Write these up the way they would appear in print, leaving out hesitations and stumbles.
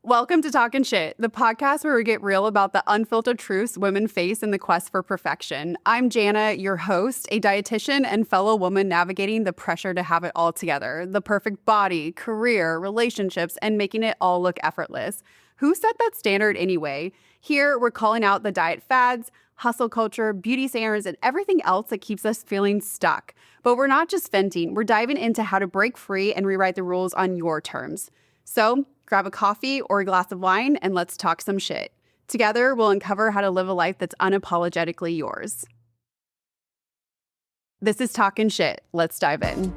Welcome to Talkin Shit, the podcast where we get real about the unfiltered truths women face in the quest for perfection. I'm Jana, your host, a dietitian and fellow woman navigating the pressure to have it all together, the perfect body, career, relationships, and making it all look effortless. Who set that standard anyway? Here, we're calling out the diet fads, hustle culture, beauty standards, and everything else that keeps us feeling stuck. But we're not just venting, we're diving into how to break free and rewrite the rules on your terms. So, grab a coffee or a glass of wine and let's talk some shit. Together, we'll uncover how to live a life that's unapologetically yours. This is Talkin Shit. Let's dive in.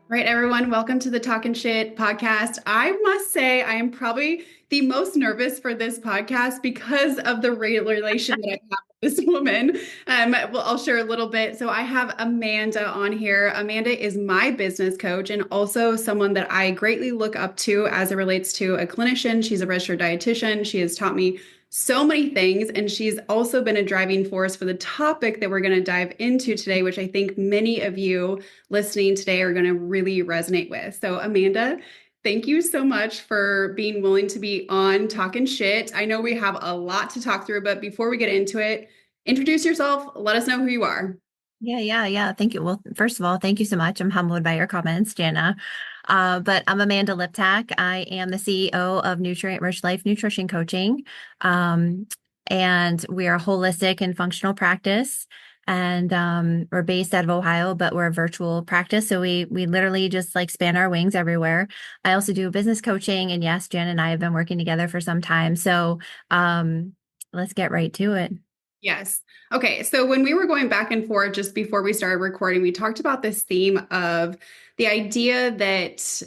All right, everyone, welcome to the Talkin Shit podcast. I must say I am probably the most nervous for this podcast because of the relation that I have with this woman. Well, I'll share a little bit. So I have Amanda on here. Amanda is my business coach and also someone that I greatly look up to as it relates to a clinician. She's a registered dietitian. She has taught me so many things, and she's also been a driving force for the topic that we're going to dive into today, which I think many of you listening today are going to really resonate with. So Amanda, thank you so much for being willing to be on Talkin Shit. I know we have a lot to talk through, but before we get into it, introduce yourself. Let us know who you are. Yeah. Thank you. Well, first of all, thank you so much. I'm humbled by your comments, Jana. But I'm Amanda Liptak. I am the CEO of Nutrient Rich Life Nutrition Coaching. And we are a holistic and functional practice. And we're based out of Ohio, but we're a virtual practice. So we literally just like span our wings everywhere. I also do business coaching. And yes, Jen and I have been working together for some time. So let's get right to it. Yes. Okay. So when we were going back and forth just before we started recording, we talked about this theme of the idea that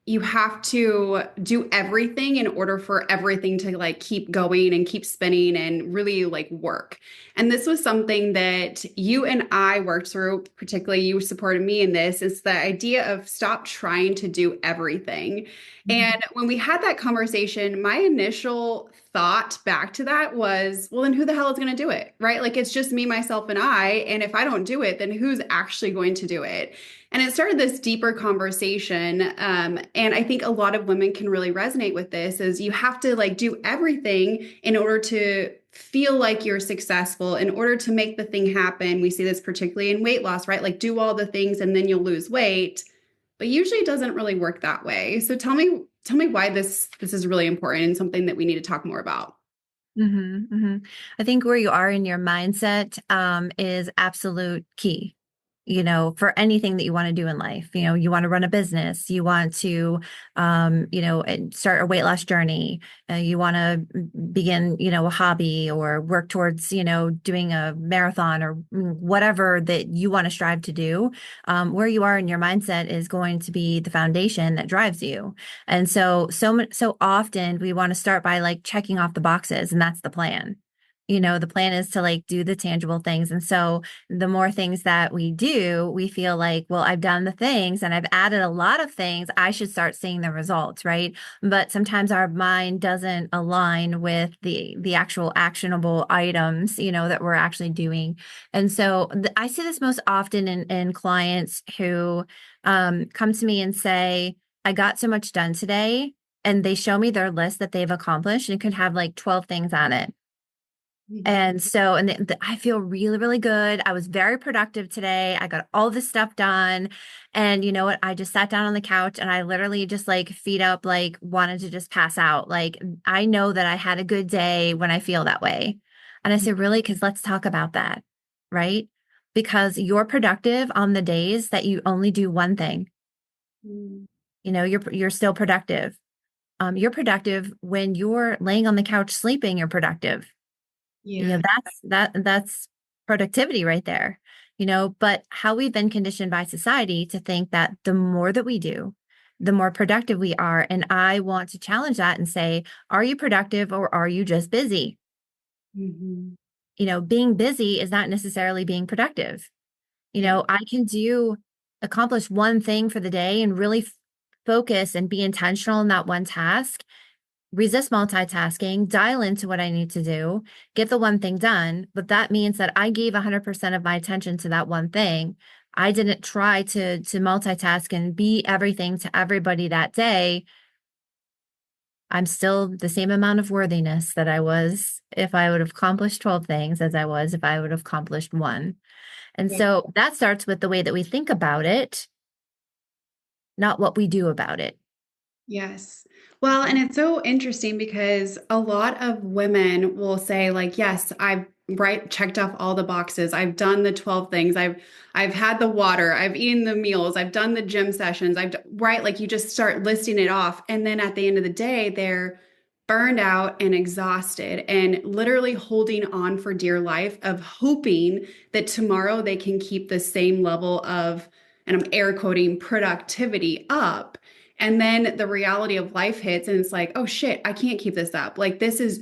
you have to do everything in order for everything to like keep going and keep spinning and really like work. And this was something that you and I worked through, particularly you supported me in this, is the idea of stop trying to do everything. And when we had that conversation, my initial thought back to that was, well, then who the hell is going to do it? Right? Like it's just me, myself, and I. And if I don't do it, then who's actually going to do it? And it started this deeper conversation. And I think a lot of women can really resonate with this is you have to like do everything in order to feel like you're successful, in order to make the thing happen. We see this particularly in weight loss, right? Like do all the things and then you'll lose weight. But usually it doesn't really work that way. So tell me why this is really important and something that we need to talk more about. I think where you are in your mindset is absolute key. For anything that you want to do in life, you want to run a business, you want to, start a weight loss journey, you want to begin, a hobby or work towards, doing a marathon or whatever that you want to strive to do. Where you are in your mindset is going to be the foundation that drives you. And so often we want to start by like checking off the boxes, and that's the plan. The plan is to like do the tangible things. And so the more things that we do, we feel like, well, I've done the things and I've added a lot of things. I should start seeing the results, right? But sometimes our mind doesn't align with the actual actionable items, that we're actually doing. And so I see this most often in clients who come to me and say, I got so much done today. And they show me their list that they've accomplished and it could have like 12 things on it. And so, I feel really, really good. I was very productive today. I got all this stuff done. And you know what? I just sat down on the couch and I literally just like feet up, like wanted to just pass out. Like, I know that I had a good day when I feel that way. And I said, really? Because let's talk about that, right? Because you're productive on the days that you only do one thing. You're still productive. You're productive when you're laying on the couch sleeping, you're productive. Yeah. That's productivity right there, but how we've been conditioned by society to think that the more that we do, the more productive we are. And I want to challenge that and say, are you productive or are you just busy? Being busy is not necessarily being productive. I can accomplish one thing for the day and really focus and be intentional in that one task. Resist multitasking, dial into what I need to do, get the one thing done. But that means that I gave 100% of my attention to that one thing I didn't try to multitask and be everything to everybody that day, I'm still the same amount of worthiness that I was if I would have accomplished 12 things as I was if I would have accomplished one. And Yeah. so that starts with the way that we think about it, not what we do about it. Yes. Well, and it's so interesting because a lot of women will say like, yes, I've checked off all the boxes. I've done the 12 things. I've had the water, I've eaten the meals, I've done the gym sessions. Right, like you just start listing it off and then at the end of the day, they're burned out and exhausted and literally holding on for dear life of hoping that tomorrow they can keep the same level of, and I'm air quoting, productivity up. And then the reality of life hits and it's like, oh shit, I can't keep this up. Like this is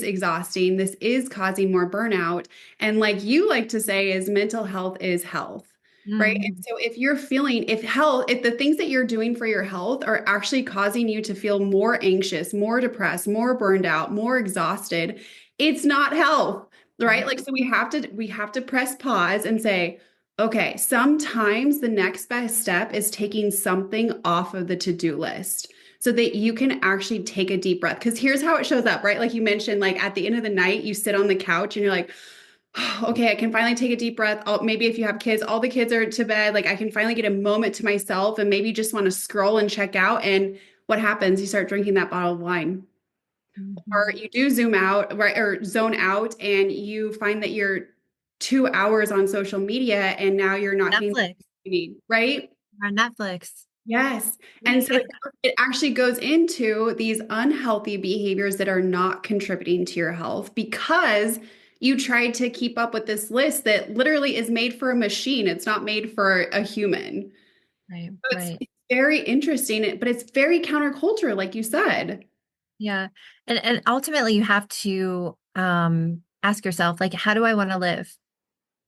exhausting. This is causing more burnout. And like you like to say is mental health is health. Right. And Mm, so if you're feeling, if the things that you're doing for your health are actually causing you to feel more anxious, more depressed, more burned out, more exhausted, it's not health. Right. right. Like, so we have to press pause and say, okay, sometimes the next best step is taking something off of the to-do list so that you can actually take a deep breath. Because here's how it shows up, right? Like you mentioned, like at the end of the night, you sit on the couch and you're like, "Oh, okay, I can finally take a deep breath. Maybe if you have kids, all the kids are to bed. Like I can finally get a moment to myself and maybe just want to scroll and check out. And what happens? You start drinking that bottle of wine or Mhm. you do zoom out, right, or zone out, and you find that you're 2 hours on social media, and now you're not getting the Netflix. sleep you need, right? On Netflix. Yes. And so it actually goes into these unhealthy behaviors that are not contributing to your health because you tried to keep up with this list that literally is made for a machine. It's not made for a human. Right, So right. it's very interesting, but it's very counterculture, like you said. Yeah. And ultimately you have to ask yourself, like, how do I want to live?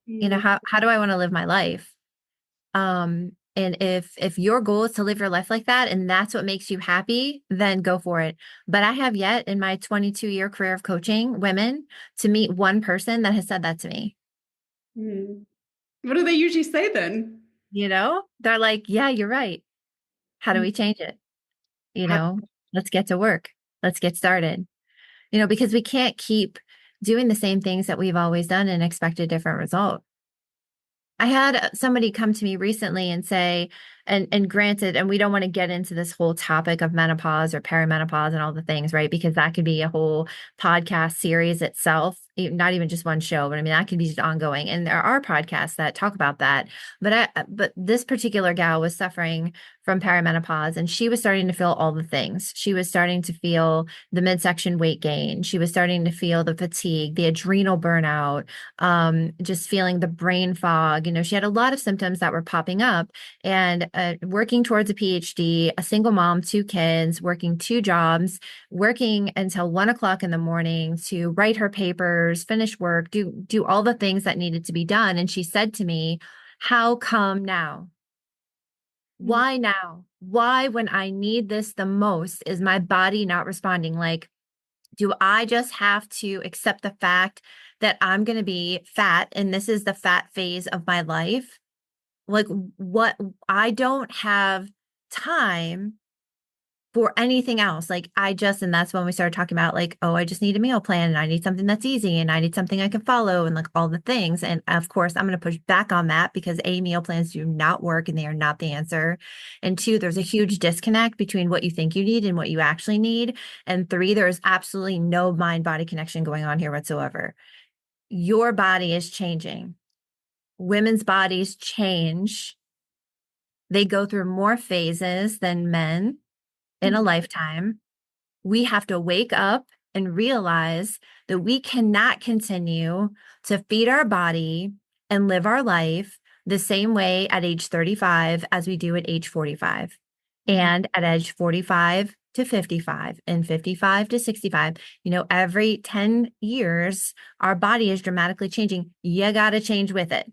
Mm, How do I want to live my life? And if your goal is to live your life like that and that's what makes you happy, then go for it. But I have yet in my 22-year career of coaching women to meet one person that has said that to me. mm. What do they usually say then? They're like, yeah, you're right. How do we change it? You How- know, let's get to work. Let's get started. Because we can't keep doing the same things that we've always done and expect a different result. I had somebody come to me recently and say, and granted, and we don't want to get into this whole topic of menopause or perimenopause and all the things, right? Because that could be a whole podcast series itself, not even just one show, but I mean that could be just ongoing. And there are podcasts that talk about that. But this particular gal was suffering from perimenopause and she was starting to feel all the things. She was starting to feel the midsection weight gain. She was starting to feel the fatigue, the adrenal burnout, just feeling the brain fog. She had a lot of symptoms that were popping up and working towards a PhD, a single mom, two kids, working two jobs, working until 1 o'clock in the morning to write her papers, finish work, do all the things that needed to be done. And she said to me, how come now? Why now? Why, when I need this the most, is my body not responding? Like, do I just have to accept the fact that I'm going to be fat and this is the fat phase of my life? Like, what? I don't have time for anything else. Like, and that's when we started talking about, like, oh, I just need a meal plan and I need something that's easy and I need something I can follow and like all the things. And of course, I'm going to push back on that because A, meal plans do not work and they are not the answer. And two, there's a huge disconnect between what you think you need and what you actually need. And three, there's absolutely no mind body connection going on here whatsoever. Your body is changing. Women's bodies change. They go through more phases than men in a lifetime. We have to wake up and realize that we cannot continue to feed our body and live our life the same way at age 35 as we do at age 45 Mhm. and at age 45 to 55 and 55 to 65. Every 10 years, our body is dramatically changing. You got to change with it.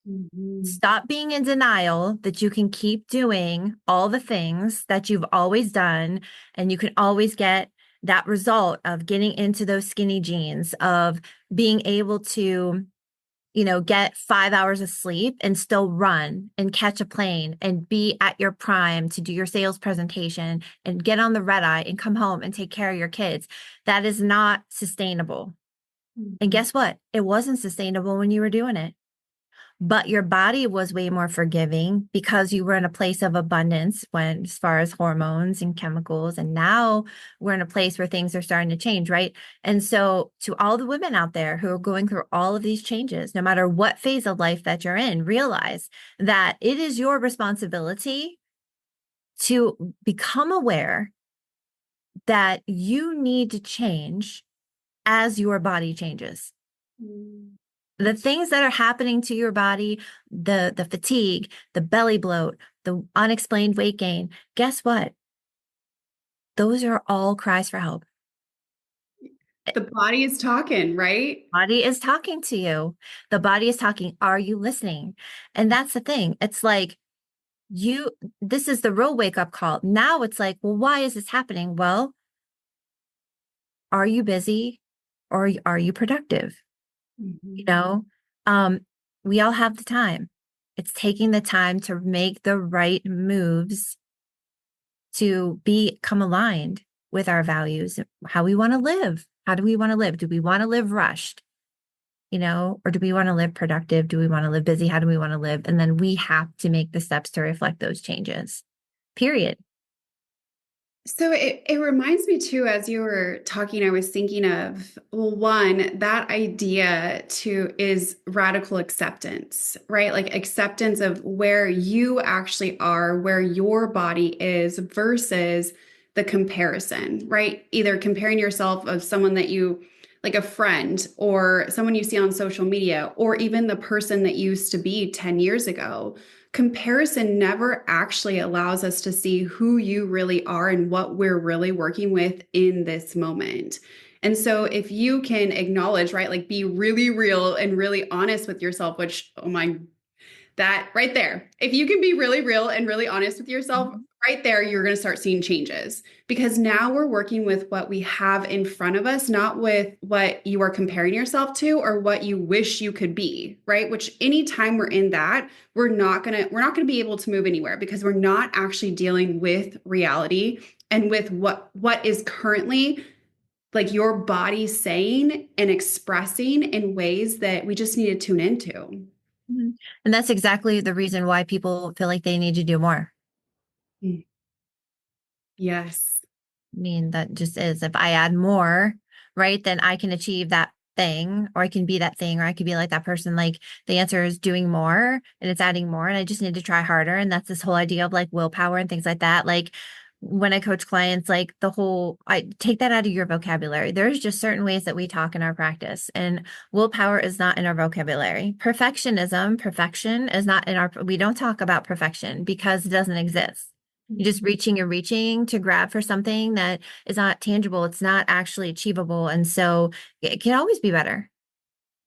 Mhm. Stop being in denial that you can keep doing all the things that you've always done, and you can always get that result of getting into those skinny jeans, of being able to get 5 hours of sleep and still run and catch a plane and be at your prime to do your sales presentation and get on the red eye and come home and take care of your kids. That is not sustainable. And Mhm. guess what? It wasn't sustainable when you were doing it, but your body was way more forgiving because you were in a place of abundance when as far as hormones and chemicals. And now we're in a place where things are starting to change, right? And so to all the women out there who are going through all of these changes, no matter what phase of life that you're in, realize that it is your responsibility to become aware that you need to change as your body changes. Mm. The things that are happening to your body, the fatigue, the belly bloat, the unexplained weight gain, guess what? Those are all cries for help. The body is talking, right? Body is talking to you. The body is talking. Are you listening? And that's the thing. It's like this is the real wake up call. Now it's like, well, why is this happening? Well, are you busy or are you productive? You Mhm. know, um, we all have the time. It's taking the time to make the right moves to become aligned with our values, how we want to live. How do we want to live? Do we want to live rushed, or do we want to live productive? Do we want to live busy? How do we want to live? And then we have to make the steps to reflect those changes, period. So it reminds me too, as you were talking, I was thinking of, well, one, that idea too is radical acceptance, right? Like acceptance of where you actually are, where your body is versus the comparison, right? Either comparing yourself of someone that you like a friend or someone you see on social media, or even the person that you used to be 10 years ago. Comparison never actually allows us to see who you really are and what we're really working with in this moment. And so if you can acknowledge, right, like be really real and really honest with yourself, which, oh my, that right there, if you can be really real and really honest with yourself, Mhm. right there, you're going to start seeing changes because now we're working with what we have in front of us, not with what you are comparing yourself to or what you wish you could be, right? Which anytime we're in that, we're not going to be able to move anywhere because we're not actually dealing with reality and with what is currently like your body saying and expressing in ways that we just need to tune into. Mhm. And that's exactly the reason why people feel like they need to do more. Mm. Yes. I mean, that just is if I add more, right, then I can achieve that thing, or I can be that thing, or I could be like that person. Like the answer is doing more and it's adding more. And I just need to try harder. And that's this whole idea of like willpower and things like that. Like when I coach clients, like I take that out of your vocabulary. There's just certain ways that we talk in our practice, and willpower is not in our vocabulary. Perfection is not in we don't talk about perfection because it doesn't exist. You're just reaching and reaching to grab for something that is not tangible. It's not actually achievable. And so it can always be better.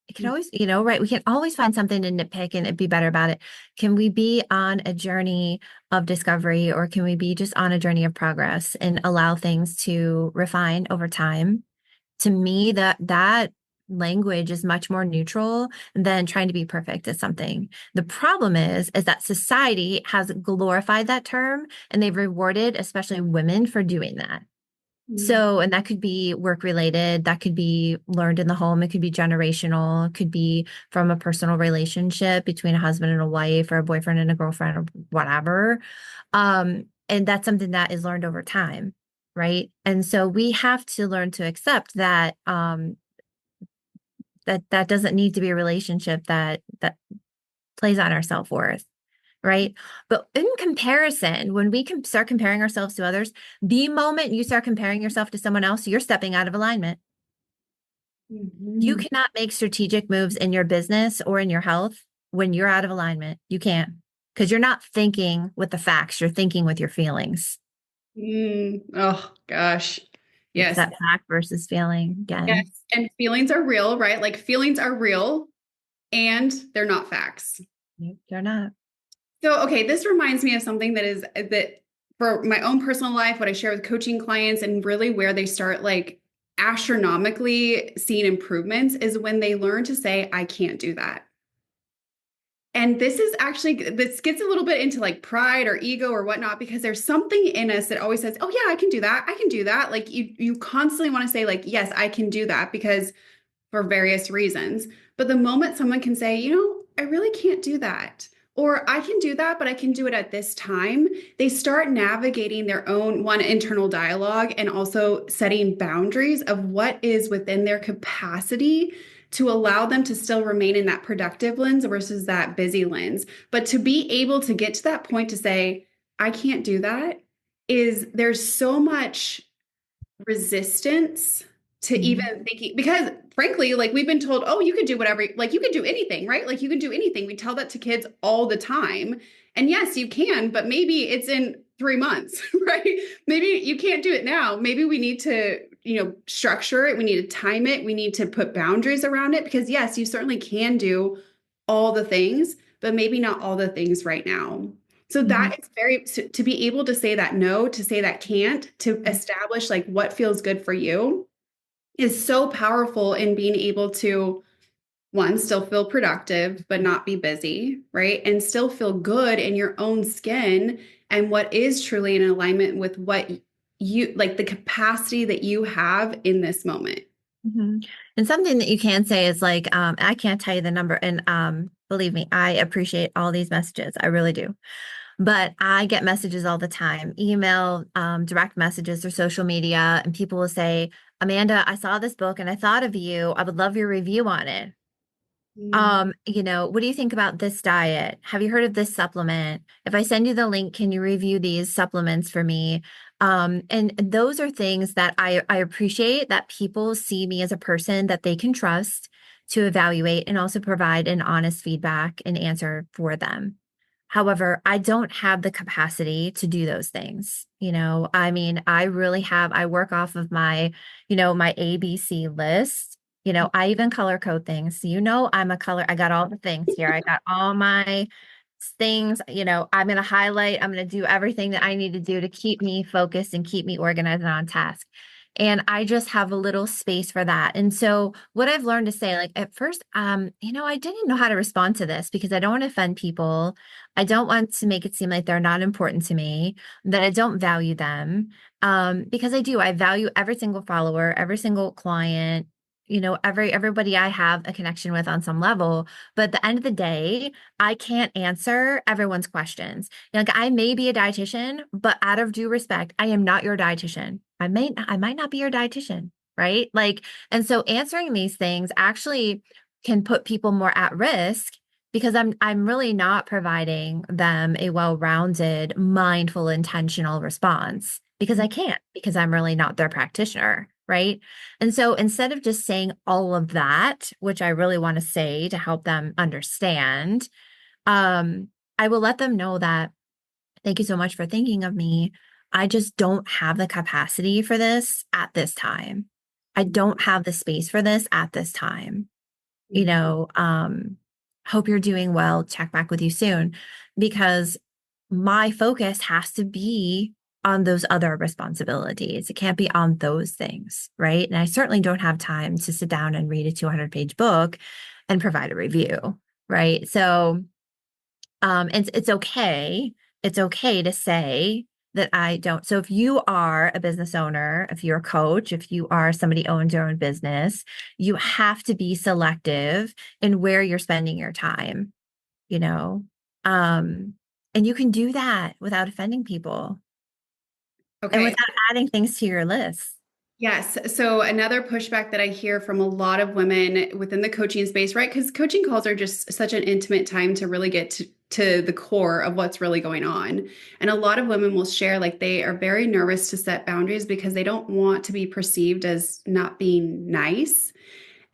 It can always, right? We can always find something to nitpick and be better about it. Can we be on a journey of discovery, or can we be just on a journey of progress and allow things to refine over time? To me, that language is much more neutral than trying to be perfect at something. The problem is that society has glorified that term and they've rewarded especially women for doing that. Mm. So, and that could be work related, that could be learned in the home, it could be generational, it could be from a personal relationship between a husband and a wife, or a boyfriend and a girlfriend, or whatever. And that's something that is learned over time, right? And so we have to learn to accept that that doesn't need to be a relationship that plays on our self-worth, right? But in comparison, when we can start comparing ourselves to others, the moment you start comparing yourself to someone else, you're stepping out of alignment. You Mhm. cannot make strategic moves in your business or in your health when you're out of alignment. You can't, because you're not thinking with the facts, you're thinking with your feelings. Mm. Oh gosh. It's Yes. that fact versus feeling Yes. again. And feelings are real, right? Like feelings are real and they're not facts. Nope, they're not. So, okay, this reminds me of something that for my own personal life, what I share with coaching clients and really where they start like astronomically seeing improvements is when they learn to say, I can't do that. And this is actually, this gets a little bit into like pride or ego or whatnot, because there's something in us that always says, oh yeah, I can do that. I can do that. Like you constantly want to say like, yes, I can do that, because for various reasons. But the moment someone can say, I really can't do that, or I can do that, but I can do it at this time, they start navigating their own one internal dialogue and also setting boundaries of what is within their capacity to allow them to still remain in that productive lens versus that busy lens. But to be able to get to that point to say, I can't do that, is there's so much resistance to Mhm. even thinking, because frankly, like we've been told, oh, you could do whatever, like you could do anything, right? Like you can do anything. We tell that to kids all the time. And yes, you can, but maybe it's in 3 months, right? Maybe you can't do it now. Maybe we need to, structure it. We need to time it. We need to put boundaries around it, because yes, you certainly can do all the things, but maybe not all the things right now. So Mhm. that is very, to be able to say that no, to say that can't, to establish like what feels good for you is so powerful in being able to, one, still feel productive, but not be busy, right? And still feel good in your own skin and what is truly in alignment with what you like, the capacity that you have in this moment. Mhm. And something that you can say is like, I can't tell you the number. And believe me, I appreciate all these messages. I really do. But I get messages all the time, email, direct messages or social media, and people will say, Amanda, I saw this book and I thought of you. I would love your review on it. Mm. What do you think about this diet? Have you heard of this supplement? If I send you the link, can you review these supplements for me? And those are things that I appreciate that people see me as a person that they can trust to evaluate and also provide an honest feedback and answer for them. However, I don't have the capacity to do those things. I mean, I work off of my ABC list. I even color code things. I got all the things here. I got all my things, I'm going to highlight, I'm going to do everything that I need to do to keep me focused and keep me organized and on task. And I just have a little space for that. And so what I've learned to say, like at first, I didn't know how to respond to this because I don't want to offend people. I don't want to make it seem like they're not important to me, that I don't value them. Because I do. I value every single follower, every single client, everybody I have a connection with on some level. But at the end of the day, I can't answer everyone's questions. Like I may be a dietitian, but out of due respect, I am not your dietitian. I might not be your dietitian, right? Like, and so answering these things actually can put people more at risk because I'm really not providing them a well-rounded, mindful, intentional response because I can't, because I'm really not their practitioner, right? And so instead of just saying all of that, which I really want to say to help them understand, um, I will let them know that thank you so much for thinking of me. I just don't have the capacity for this at this time. I don't have the space for this at this time. You know, um, Hope you're doing well. Check back with you soon because my focus has to be on those other responsibilities. It can't be on those things, right? And I certainly don't have time to sit down and read a 200-page book and provide a review, right? So it's okay. It's okay to say that I don't. So if you are a business owner, if you're a coach, if you are somebody who owns your own business, you have to be selective in where you're spending your time, you know? Um, and you can do that without offending people and Okay. without adding things to your list. Yes. So another pushback that I hear from a lot of women within the coaching space, right? Because coaching calls are just such an intimate time to really get to the core of what's really going on. And a lot of women will share like they are very nervous to set boundaries because they don't want to be perceived as not being nice.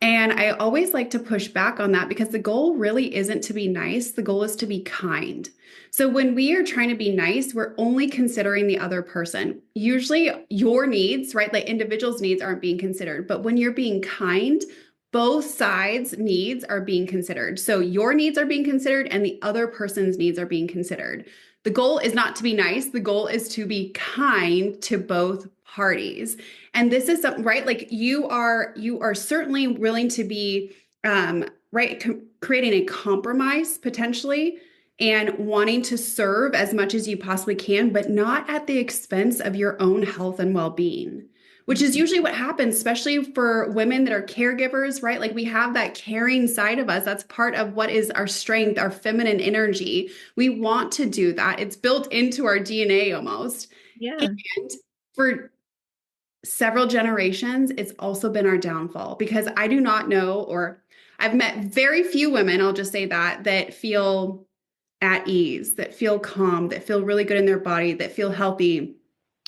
And I always like to push back on that because the goal really isn't to be nice. The goal is to be kind. So when we are trying to be nice, we're only considering the other person. Usually your needs, right? Like individuals' needs aren't being considered. But when you're being kind, both sides' needs are being considered. So your needs are being considered and the other person's needs are being considered. The goal is not to be nice. The goal is to be kind to both parties. And this is something, right? Like you are certainly willing to be right, creating a compromise potentially and wanting to serve as much as you possibly can, but not at the expense of your own health and well-being, which is usually what happens, especially for women that are caregivers, right? Like we have that caring side of us. That's part of what is our strength, our feminine energy. We want to do that. It's built into our DNA almost. Yeah. And for several generations, it's also been our downfall because I do not know, or I've met very few women, I'll just say that, that feel at ease, that feel calm, that feel really good in their body, that feel healthy,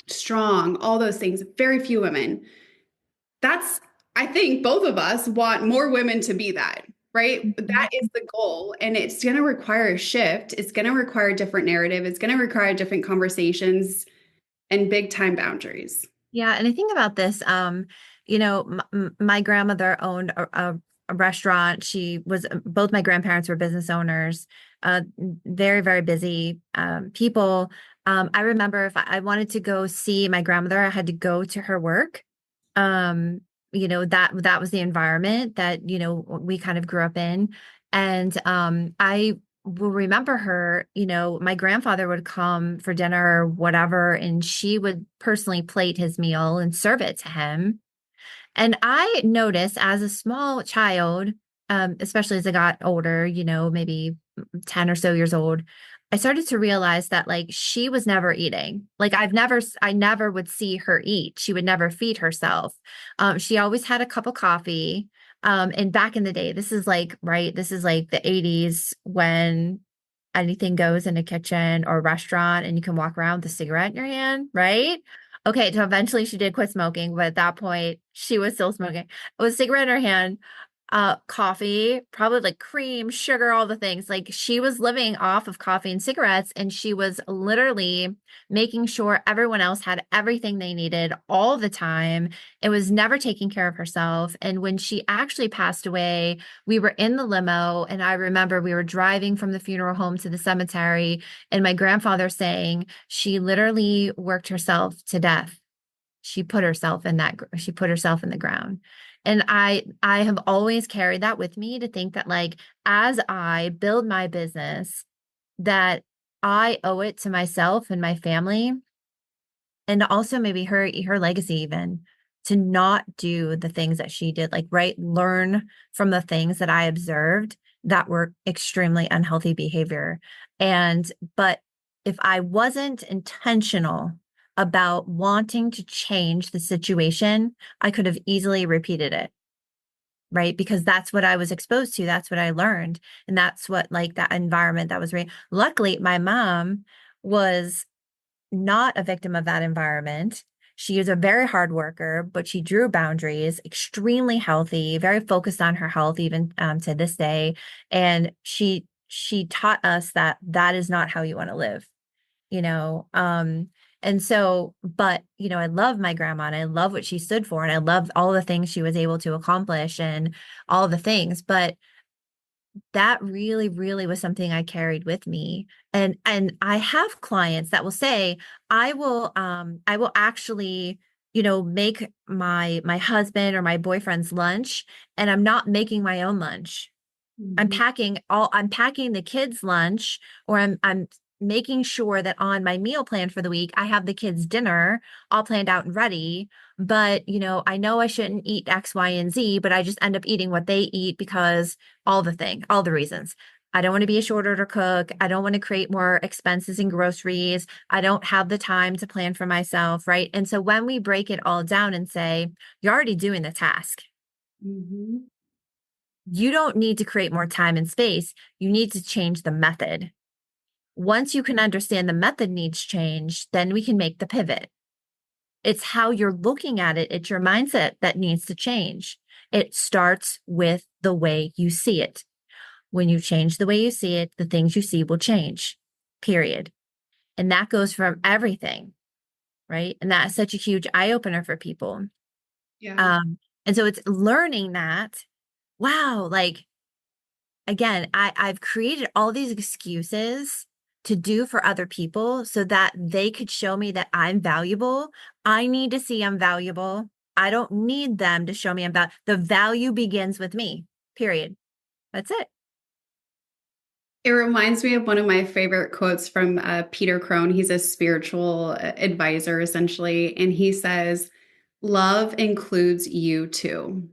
strong, all those things. Very few women. That's, I think both of us want more women to be that, right? That is the goal. And it's going to require a shift. It's going to require a different narrative. It's going to require different conversations and big time boundaries. Yeah, and I think about this, my grandmother owned a restaurant. She was both my grandparents were business owners, very, very busy people. I remember if I wanted to go see my grandmother, I had to go to her work. Um, that was the environment that, we kind of grew up in. And I will remember her, my grandfather would come for dinner or whatever, and she would personally plate his meal and serve it to him. And I noticed as a small child, especially as I got older, maybe 10 or so years old, I started to realize that like she was never eating. Like I never would see her eat. She would never feed herself. She always had a cup of coffee. And back in the day, this is like, right, this is like the 80s when anything goes in a kitchen or a restaurant and you can walk around with a cigarette in your hand, right? Okay, so eventually she did quit smoking, but at that point she was still smoking. With a cigarette in her hand, coffee, probably like cream, sugar, all the things. Like she was living off of coffee and cigarettes, and she was literally making sure everyone else had everything they needed all the time. It was never taking care of herself. And when she actually passed away, we were in the limo, and I remember we were driving from the funeral home to the cemetery, and my grandfather saying she literally worked herself to death. She put herself in the ground. And I have always carried that with me to think that like as I build my business, that I owe it to myself and my family, and also maybe her legacy even, to not do the things that she did, like right, learn from the things that I observed that were extremely unhealthy behavior. And but if I wasn't intentional about wanting to change the situation, I could have easily repeated it, right? Because that's what I was exposed to. That's what I learned. And that's what, like, that environment that was luckily, my mom was not a victim of that environment. She is a very hard worker, but she drew boundaries, extremely healthy, very focused on her health, even to this day. And she taught us that that is not how you want to live, you know. And so, but I love my grandma and I love what she stood for, and I love all the things she was able to accomplish and all the things. But that really, really was something I carried with me. And I have clients that will say, I will actually, make my husband or my boyfriend's lunch, and I'm not making my own lunch. Mhm. I'm packing the kids' lunch, or I'm making sure that on my meal plan for the week, I have the kids' dinner all planned out and ready. But, I know I shouldn't eat X, Y, and Z, but I just end up eating what they eat because all the reasons. I don't want to be a short order cook. I don't want to create more expenses in groceries. I don't have the time to plan for myself, right? And so when we break it all down and say, you're already doing the task, Mhm. you don't need to create more time and space. You need to change the method. Once you can understand the method needs change, then we can make the pivot. It's how you're looking at it. It's your mindset that needs to change. It starts with the way you see it. When you change the way you see it, the things you see will change, period. And that goes from everything, right? And that's such a huge eye opener for people. Yeah. And so it's learning that, wow, like, again, I've created all these excuses to do for other people so that they could show me that I'm valuable. I need to see I'm valuable. I don't need them to show me I'm valuable. The value begins with me, period. That's it. It reminds me of one of my favorite quotes from Peter Crone. He's a spiritual advisor, essentially. And he says, love includes you too.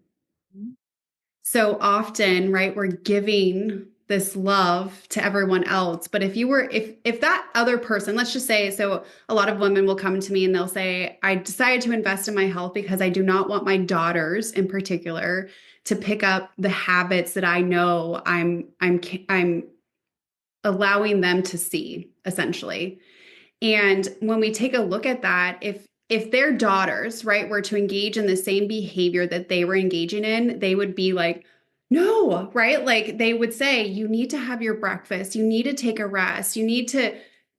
So often, right, we're giving this love to everyone else. But if that other person, let's just say, so a lot of women will come to me and they'll say, I decided to invest in my health because I do not want my daughters in particular to pick up the habits that I know I'm allowing them to see, essentially. And when we take a look at that, if their daughters, right, were to engage in the same behavior that they were engaging in, they would be like, no, right? Like they would say, you need to have your breakfast, you need to take a rest, you need to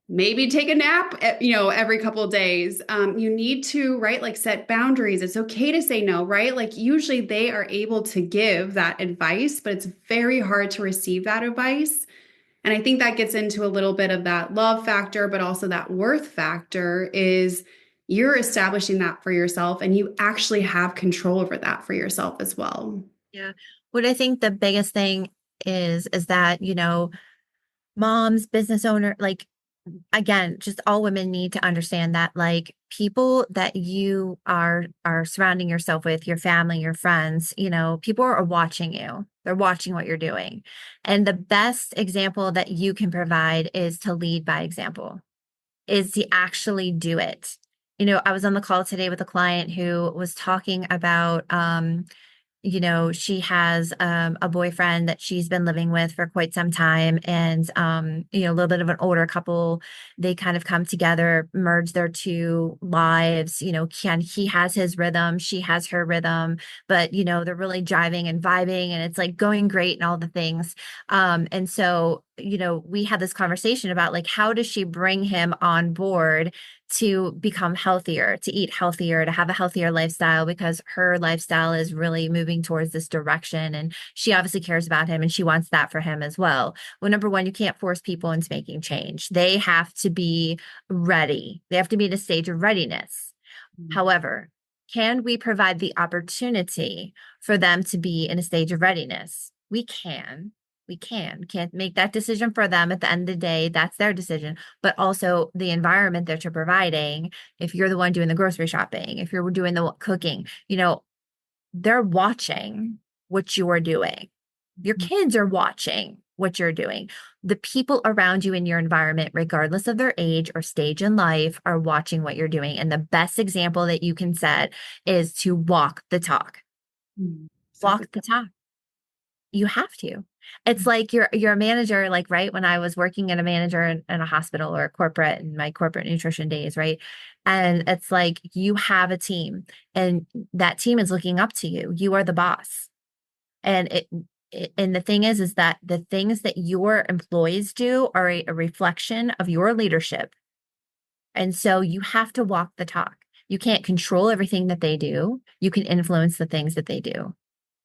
maybe take a nap, every couple of days. You need to, right, like set boundaries. It's okay to say no, right? Like usually they are able to give that advice, but it's very hard to receive that advice. And I think that gets into a little bit of that love factor, but also that worth factor is you're establishing that for yourself and you actually have control over that for yourself as well. Yeah. What I think the biggest thing is that, moms, business owner, like again, just all women need to understand that like people that you are surrounding yourself with, your family, your friends, people are watching you. They're watching what you're doing. And the best example that you can provide is to lead by example, is to actually do it. I was on the call today with a client who was talking about she has a boyfriend that she's been living with for quite some time. And, a little bit of an older couple, they kind of come together, merge their two lives. He has his rhythm, she has her rhythm, but, they're really jiving and vibing and it's like going great and all the things. And so, we had this conversation about like, how does she bring him on board to become healthier, to eat healthier, to have a healthier lifestyle, because her lifestyle is really moving towards this direction. And she obviously cares about him and she wants that for him as well. Well, number one, you can't force people into making change. They have to be ready. They have to be in a stage of readiness. However, can we provide the opportunity for them to be in a stage of readiness? We can. Can't make that decision for them at the end of the day. That's their decision. But also the environment that you're providing, if you're the one doing the grocery shopping, if you're doing the cooking, they're watching what you are doing. Your kids are watching what you're doing. The people around you in your environment, regardless of their age or stage in life, are watching what you're doing. And the best example that you can set is to walk the talk. So Walk the talk. You have to. It's like you're a manager, like, right? When I was working at a manager in a hospital or a corporate in my corporate nutrition days, right? And it's like you have a team and that team is looking up to you. You are the boss. And and the thing is that the things that your employees do are a reflection of your leadership. And so you have to walk the talk. You can't control everything that they do. You can influence the things that they do.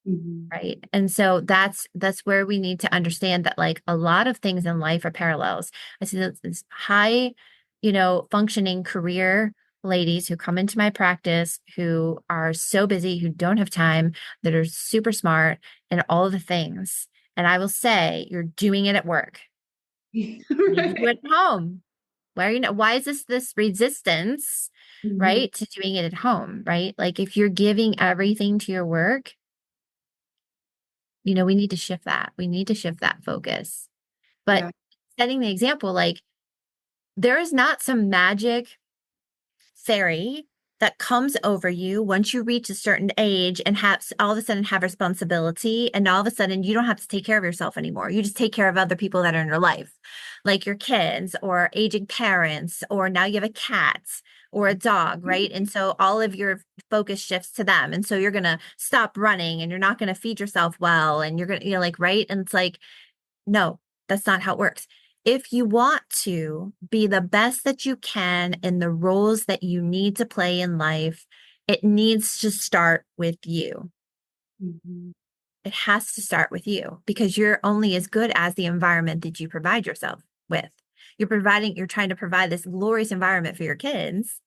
Mhm. Right. And so that's where we need to understand that like a lot of things in life are parallels. I see this high, functioning career ladies who come into my practice who are so busy, who don't have time, that are super smart and all the things. And I will say, you're doing it at work. You need to do Right. it at home. Why is this resistance, Mhm. right, to doing it at home, right? Like if you're giving everything to your work, we need to shift that. We need to shift that focus. But Yeah. setting the example, like there is not some magic fairy that comes over you once you reach a certain age and have all of a sudden have responsibility. And all of a sudden you don't have to take care of yourself anymore. You just take care of other people that are in your life, like your kids or aging parents, or now you have a cat or a dog, right? And so all of your focus shifts to them. And so you're going to stop running and you're not going to feed yourself well. And you're going to, like, right. And it's like, no, that's not how it works. If you want to be the best that you can in the roles that you need to play in life, it needs to start with you. Mhm. It has to start with you because you're only as good as the environment that you provide yourself with. You're trying to provide this glorious environment for your kids.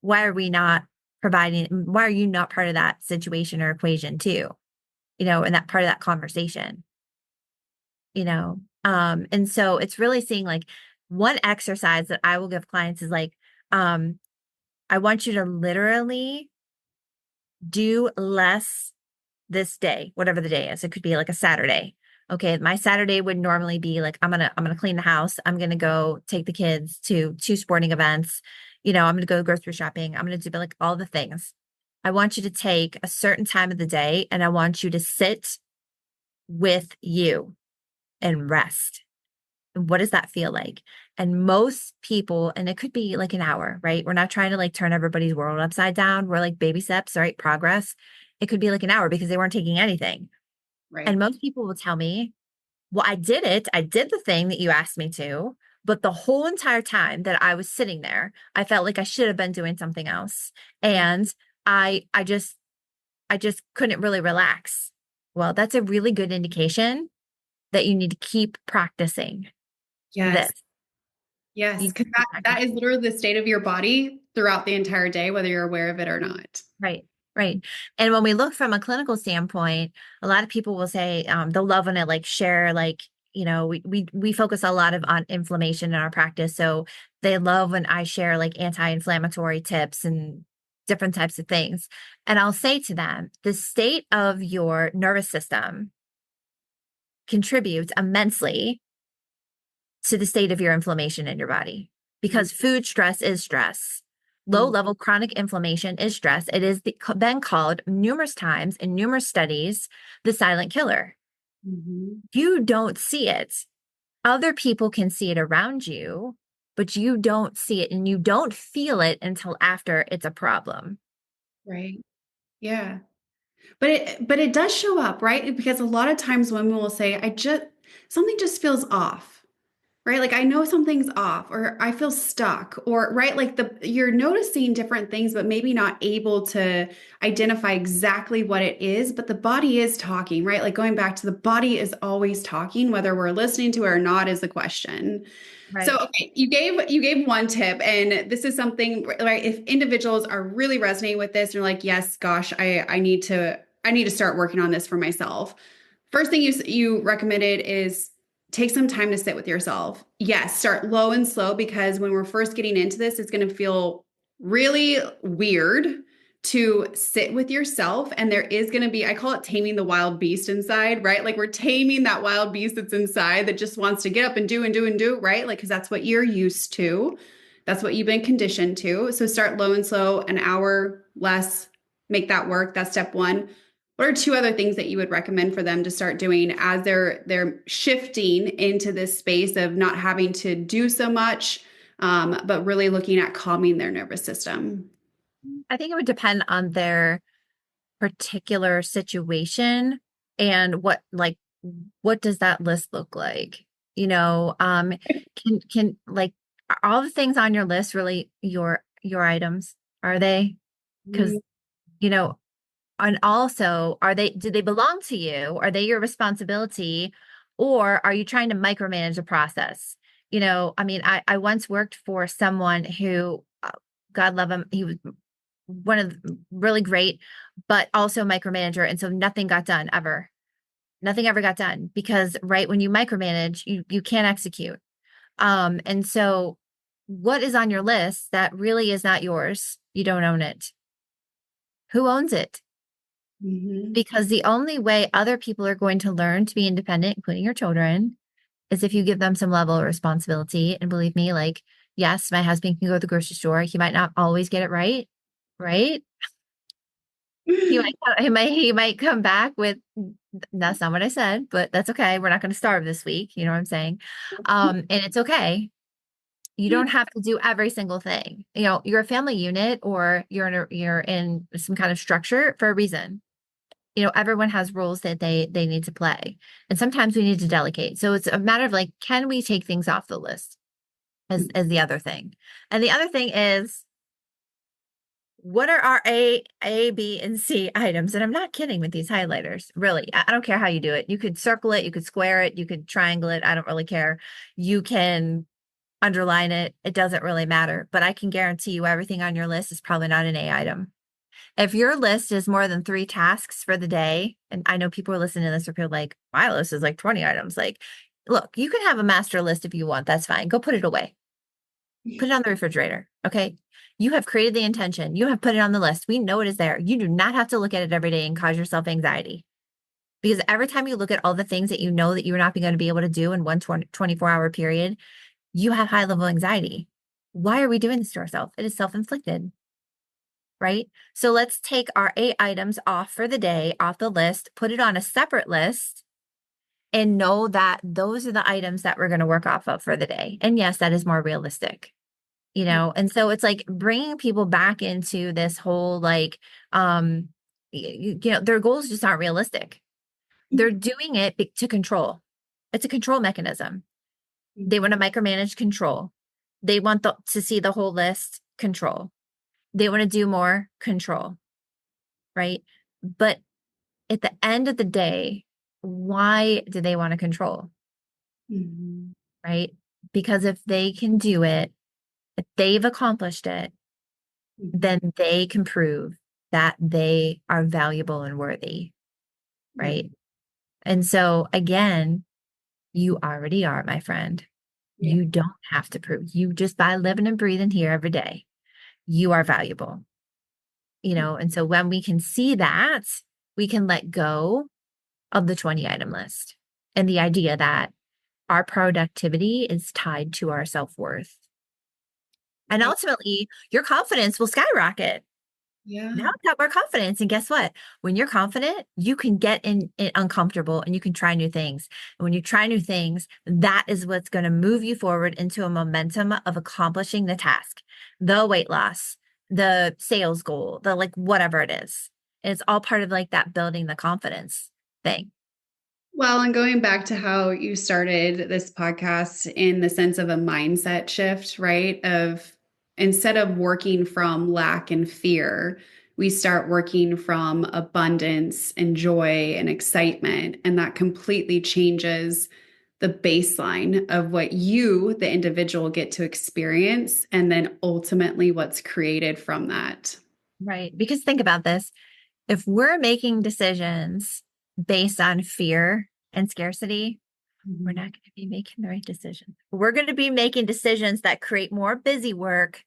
Why are we not providing? Why are you not part of that situation or equation too? And that part of that conversation? you know. And so it's really seeing like one exercise that I will give clients is like, um, I want you to literally do less this day, whatever the day is. It could be like a Saturday. Okay, my Saturday would normally be like I'm gonna clean the house. I'm gonna go take the kids to two sporting events. I'm gonna go grocery shopping. I'm gonna do like all the things. I want you to take a certain time of the day and I want you to sit with you and rest. And what does that feel like? And most people, and it could be like an hour, right? We're not trying to like turn everybody's world upside down. We're like baby steps, right? Progress. It could be like an hour because they weren't taking anything. And Right. most people will tell me, well, I did it. I did the thing that you asked me to. But the whole entire time that I was sitting there, I felt like I should have been doing something else. And I just couldn't really relax. Well, that's a really good indication that you need to keep practicing this. Yes. Yes. You Because keep that is practicing. literally the state of your body throughout the entire day, whether you're aware of it or not. Right. Right. And when we look from a clinical standpoint, a lot of people will say they'll love when I like share like, we focus a lot of on inflammation in our practice. So they love when I share like anti-inflammatory tips and different types of things. And I'll say to them, the state of your nervous system contributes immensely to the state of your inflammation in your body because food stress is stress. Low level chronic inflammation is stress. It is been called numerous times in numerous studies the silent killer. Mm-hmm. You don't see it. Other people can see it around you, but you don't see it and you don't feel it until after it's a problem. Right. Yeah. But it does show up, right? Because a lot of times women will say, I just something just feels off. Right? Like I know something's off or I feel stuck or right like you're noticing different things but maybe not able to identify exactly what it is, but the body is talking, right? Like going back to the body is always talking whether we're listening to it or not is the question. So, Right. okay, you gave one tip, and this is something right. If individuals are really resonating with this, and you're like, yes, gosh, I need to start working on this for myself. First thing you recommended is take some time to sit with yourself. Yes, start low and slow because when we're first getting into this, it's going to feel really weird to sit with yourself. And there is going to be, I call it taming the wild beast inside, right? Like we're taming that wild beast that's inside that just wants to get up and do and do and do, right? Like, because that's what you're used to. That's what you've been conditioned to. So start low and slow, an hour less, make that work. That's step one. What are two other things that you would recommend for them to start doing as they're shifting into this space of not having to do so much, but really looking at calming their nervous system? I think it would depend on their particular situation and what does that list look like? Can like are all the things on your list really your items? Are they? Because Mm, you know, and also do they belong to you? Are they your responsibility? Or are you trying to micromanage the process? I mean, I once worked for someone who, God love him, he was one of really great, but also micromanager. And so nothing got done ever. Nothing ever got done because right when you micromanage, you can't execute. And so what is on your list that really is not yours? You don't own it. Who owns it? mhm. Because the only way other people are going to learn to be independent, including your children, is if you give them some level of responsibility. And believe me, like, yes, my husband can go to the grocery store. He might not always get it right, right? He might come back with that's not what I said, but that's okay. We're not going to starve this week. You know what I'm saying? And it's okay. You don't have to do every single thing. You're a family unit or you're in some kind of structure for a reason. Everyone has roles that they need to play. And sometimes we need to delegate. So it's a matter of like, can we take things off the list as the other thing? And the other thing is what are our A, B, and C items? And I'm not kidding with these highlighters. Really, I don't care how you do it. You could circle it, you could square it, you could triangle it. I don't really care. You can underline it. It doesn't really matter. But I can guarantee you everything on your list is probably not an A item. If your list is more than 3 tasks for the day, and I know people are listening to this are people like, my list is like 20 items. Like Look, you can have a master list if you want. That's fine. Go put it away. Put it on the refrigerator. Okay. You have created the intention. You have put it on the list. We know it is there. You do not have to look at it every day and cause yourself anxiety. Because every time you look at all the things that you know that you're not going to be able to do in one 24-hour period, you have high level anxiety. Why are we doing this to ourselves? It is self-inflicted, right? So let's take our 8 items off for the day, off the list, put it on a separate list, and know that those are the items that we're going to work off of for the day. And yes, that is more realistic, and so it's like bringing people back into this whole, like, their goals just aren't realistic. They're doing it to control. It's a control mechanism. They want to micromanage, control. They want to see the whole list, control. They want to do more, control, right? But at the end of the day, why do they want to control? Mm-hmm. Right? Because if they can do it, if they've accomplished it, then they can prove that they are valuable and worthy, right? And so again, you already are, my friend. Yeah. You don't have to prove. You just, by living and breathing here every day, you are valuable. And so when we can see that, we can let go of the 20 item list and the idea that our productivity is tied to our self-worth. And ultimately, your confidence will skyrocket. Yeah. Now I've got more confidence. And guess what? When you're confident, you can get in uncomfortable and you can try new things. And when you try new things, that is what's going to move you forward into a momentum of accomplishing the task, the weight loss, the sales goal, the, like, whatever it is. And it's all part of, like, that building the confidence thing. Well, and going back to how you started this podcast in the sense of a mindset shift, right? Of instead of working from lack and fear, we start working from abundance and joy and excitement. And that completely changes the baseline of what you, the individual, get to experience, and then ultimately what's created from that. Right. Because think about this. If we're making decisions based on fear and scarcity, we're not going to be making the right decision. We're going to be making decisions that create more busy work,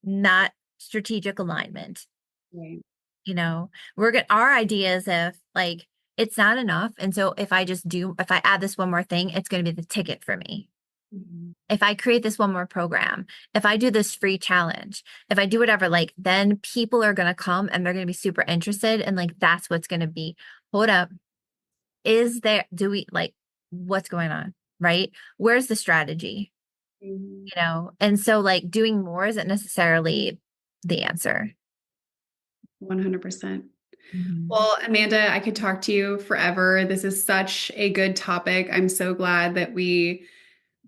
not strategic alignment. Right. Our ideas of, like, it's not enough. And so if I add this one more thing, it's going to be the ticket for me. Mm-hmm. If I create this one more program, if I do this free challenge, if I do whatever, like, then people are going to come and they're going to be super interested. And, like, that's what's going to be, hold up. What's going on? Right? Where's the strategy? And so, like, doing more isn't necessarily the answer. 100%. Mm-hmm. Well, Amanda, I could talk to you forever. This is such a good topic. I'm so glad that we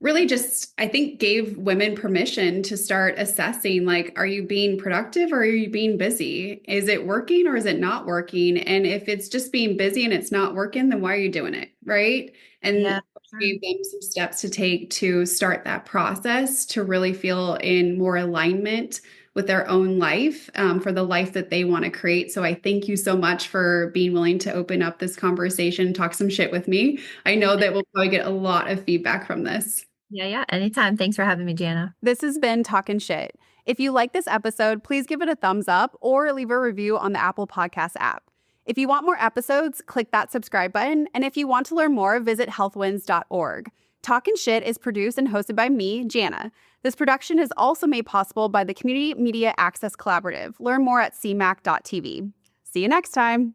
really just, I think, gave women permission to start assessing, like, are you being productive or are you being busy? Is it working or is it not working? And if it's just being busy and it's not working, then why are you doing it? Right. And Yeah. gave them some steps to take to start that process to really feel in more alignment with their own life, for the life that they want to create. So I thank you so much for being willing to open up this conversation, talk some shit with me. I know that we'll probably get a lot of feedback from this. Yeah. Anytime. Thanks for having me, Jana. This has been Talkin Shit. If you like this episode, please give it a thumbs up or leave a review on the Apple Podcast app. If you want more episodes, click that subscribe button. And if you want to learn more, visit healthwins.org. Talkin Shit is produced and hosted by me, Jana. This production is also made possible by the Community Media Access Collaborative. Learn more at cmac.tv. See you next time.